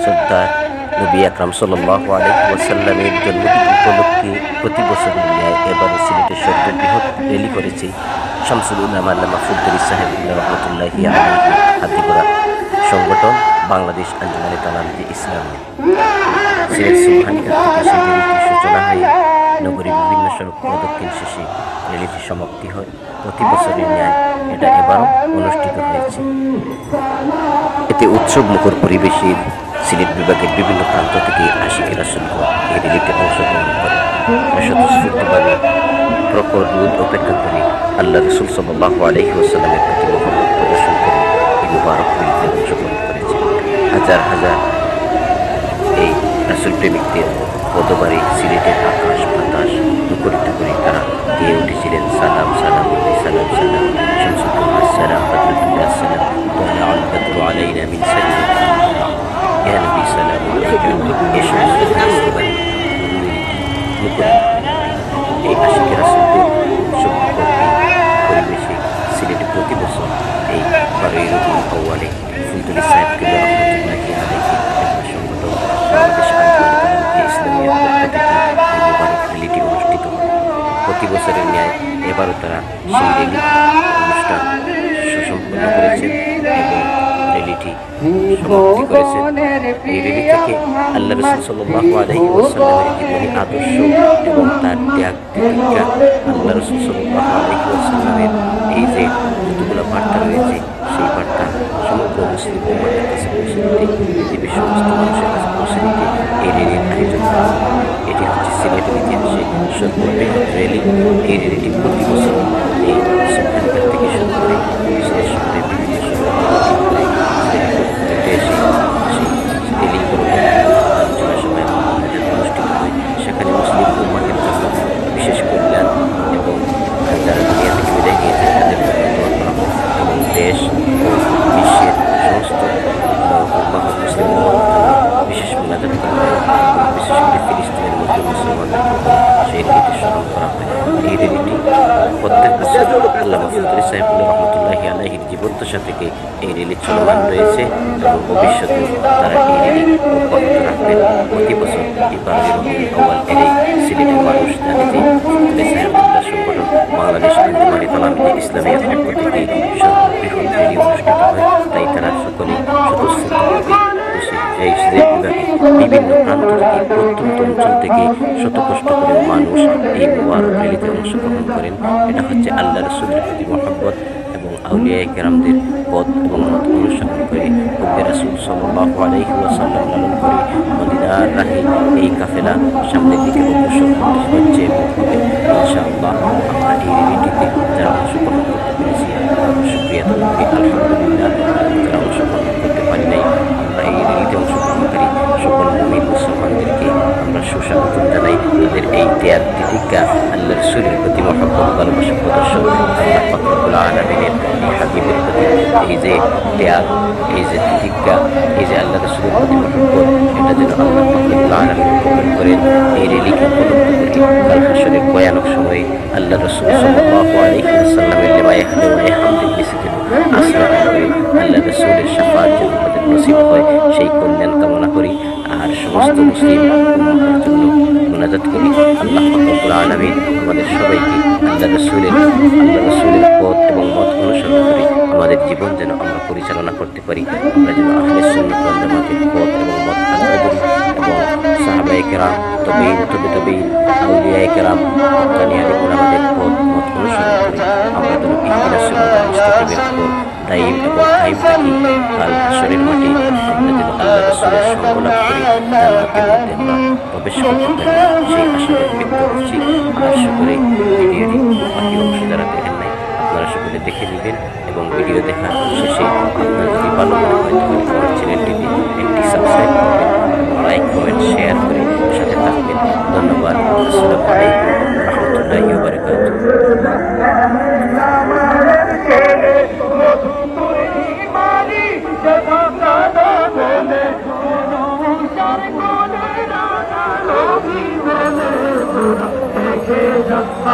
শ্রদ্ধার নবী আকরাম সাল্লাল্লাহু আলাইহি ওয়াসাল্লামের জন্মদিন উপলক্ষে প্রতি বছরের ন্যায় এবারও সিলেটের সর্ববৃহৎ র্যালি করেছে শামসুল উলামা আল্লামা ফজলুল সাহেবুল্লাহ রহমতুল্লাহি আলাইহি হাতে গড়া সংগঠন বাংলাদেশ আঞ্জুমানে তালামীতে ইসলামী। সিলেট সুবহানিঘাট থেকে সেই র্যালিটির সূচনা হয়ে নগরীর বিভিন্ন সড়ক প্রদক্ষিণ শেষে র্যালিটির সমাপ্তি হয়। প্রতি বছরের ন্যায় এটা এবারও অনুষ্ঠিত হয়েছে। এতে উৎসব মুখর পরিবেশের সিলেট বিভাগের বিভিন্ন প্রান্ত থেকে আশিকে রাসূলগণ এই র্যালিতে অংশগ্রহণ করে। স্বতঃস্ফূর্তভাবে প্রখর রোদ অপেক্ষা করে আল্লাহ রাসূল সাল্লাল্লাহু আলাইহি ওয়াসাল্লামের প্রতি মহব্বত প্রদর্শন করে এই মুবারক র্যালিতে অংশগ্রহণ করেছে। হাজার হাজার এই রাসূল প্রেমিকদের পদবারে সিলেটের আকাশ বাতাস মুখরিত করে তারা দিয়ে উঠেছিলেন সালাম সালাম সালাম সালাম শামসুল আসসালাম বদরুল আসসালাম ওয়া আল বদরু আলাইনা মিন সাইয়্যিদিনা ইয়া নবী সালাম আলাইকুম। এই সমস্ত পরিবেশ এই আশিকে রাসূলদের উৎসব পরিবেশে সিলেটে প্রতি বছর এই 12ই রবিউল আউয়ালে ফজলুল সাহেব কিবলা রহমতুল্লাহি আলাইহি সংগঠন বাংলাদেশ আঞ্জুমানে ইসলামিয়ার পক্ষ থেকে এই মুবারক র্যালিটি অনুষ্ঠিত হয়। প্রতি বছরের ন্যায় এবারও তারা সেই র্যালি অনুষ্ঠান সুসম্পন্ন করেছেন এবং র্যালিটি সমাপ্তি করেছেন। এই র্যালি থেকে আল্লাহ রাসূল সাল্লাল্লাহু আলাইহি ওয়াসাল্লামের জীবনী আদর্শ এবং তার ত্যাগ প্রতিজ্ঞা, আল্লাহ রাসূল সাল্লাল্লাহু আলাইহি ওয়াসাল্লামের এই যে যতগুলো বার্তা রয়েছে সেই বার্তা সমগ্র মুসলিম উম্মাহর কাছে পৌঁছে দিতে, পৃথিবীর সমস্ত মানুষের কাছে পৌঁছে দিতে এই র্যালির আয়োজন করা হয়। এটি হচ্ছে সিলেটের ইতিহাসে সর্ববৃহৎ র্যালি। এই র্যালিটি প্রতি বছর এই সুবহানিঘাট থেকে শুরু করে সিলেট শহরের বিভিন্ন সড়ক করে আলোচনা সভায় অনুষ্ঠিত হয়। সেখানে মুসলিম উম্মাহের জন্য বিশেষ কল্যাণ এবং যারা দুনিয়া থেকে বিদায় নিয়েছে তাদের দোয়া করা হয় এবং দেশ ও বিশ্বের সমস্ত উম্মাহ মুসলিম উম্মাহের জন্য বিশেষ মোনাজাত করা হয় এবং বিশেষ করে ফিলিস্তিনের মধ্যে মুসলমানদের সেই র্যালিটি স্মরণ করা হয়। এই র্যালিটি প্রত্যেক বছর আল্লামা ফজলুল সাহেবুল্লাহ রহমতুল্লাহি আলাইহির জীবদ্দশা থেকে এই র্যালি চলমান রয়েছে এবং ভবিষ্যতে তারা এই র্যালি অব্যাহত রাখবেন। প্রতি বছর এই 12ই রবিউল আউয়াল এলেই সিলেটের মানুষ জানে যে ফজলুল সাহেবুল্লাহ সংগঠন বাংলাদেশ আঞ্জুমানে তালামীতে ইসলামিয়ার পক্ষ থেকে সর্ববৃহৎ র্যালি অনুষ্ঠিত হয়। তাই তারা সকলে স্বতঃস্ফূর্তভাবে বিভিন্ন প্রান্ত থেকে প্রত্যন্ত অঞ্চল থেকে শত কষ্ট করে মানুষ এই মুবারক র্যালিতে অংশগ্রহণ করেন। এটা হচ্ছে আল্লাহ রাসূলের প্রতি মহব্বত এবং আউলিয়ায়ে কেরামদের পথ এবং মত অনুসরণ করে হুব্বে রাসূল সাল্লাল্লাহু আলাইহি ওয়াসাল্লাম লালন করে মদিনার রাহে এই কাফেলা সামনের দিকে অগ্রসর হচ্ছে এবং হবে ইনশাআল্লাহ। আমরা এই র্যালিটিতে যারা অংশগ্রহণ করতে পেরেছি শুকরিয়া আদায় করি, আলহামদুলিল্লাহ। যারা অংশগ্রহণ করতে পারি নাই, আমরা এই র্যালিতে অংশগ্রহণকারী সকল মুমিন মুসলমানদেরকে আমরা সুস্বাগতম জানাই। তাদের এই ত্যাগ তিতিক্ষা আল্লাহ রাসূলের প্রতি মহব্বত ভালোবাসা প্রদর্শন আল্লাহ পাক রব্বুল আলামিনের এই হাবিবের প্রতি এই যে ত্যাগ, এই যে তিতিক্ষা, এই যে আল্লাহ রাসূলের প্রতি মহব্বত, এটা যেন আল্লাহ পাক রব্বুল আলামিন কবুল করেন। এই র্যালিকে উপলক্ষ করে কাল হাশরের ভয়ানক সময়ে আল্লাহ রাসূল সাল্লাল্লাহু আলাইহি ওয়াসাল্লামের লিওয়ায়ে হামদের নিচে যেন আশ্রয় করে আল্লাহ রাসূলের শাফাআত যেন আমাদের নসিব হয় সেই কল্যাণ কামনা করি। আর সমস্ত মুসলিম উম্মাহর জন্য মুনাজাত করি, আল্লাহ পাক রব্বুল আলামিন আমাদের সবাইকে আল্লাহ রাসূলের পথ এবং মত অনুসরণ করে আমাদের জীবন যেন আমরা পরিচালনা করতে পারি। আমরা যেন আহলে সুন্নাত ওয়াল জামাতের পথ এবং মত আঁকড়ে ধরি এবং সাহাবায়ে কেরাম তবে আউলিয়ায়ে কেরাম হক্কানি আলিম ওলামাদের পথ মত অনুসরণ করে আমরা যেন ইহদিনাস সিরাতাল মুস্তাকিমের উপর দায়ীম এবং কায়েম থাকি। কাল হাশরের মাঠে আমরা যেন আল্লাহ রাসূলের সঙ্গ লাভ করি, জান্নাতের মধ্যে আমরা প্রবেশ করতে পারি সেই আশা ব্যক্ত করছি। আশা করে ভিডিওটি বাকি অংশ যারা দেখেন নাই আপনারা সকলে দেখে নেবেন এবং ভিডিও দেখা শেষে আপনার যদি ভালো মনে হয় তাহলে আমার চ্যানেলটিতে একটি সাবস্ক্রাইব করবেন এবং লাইক কমেন্ট শেয়ার করে সাথে থাকবেন। ধন্যবাদ। আসসালামু আলাইকুম ওয়া রাহমাতুল্লাহি ওয়া বারাকাতুহু।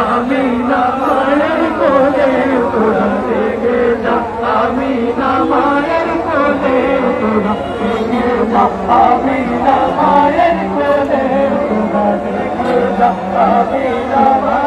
আমিনা মায়ের কোলে তোরা থেকে যা, আমিনা মায়ের কোলে। আমিনা মায়ের কোলে তোরা দেখে যা আমিনা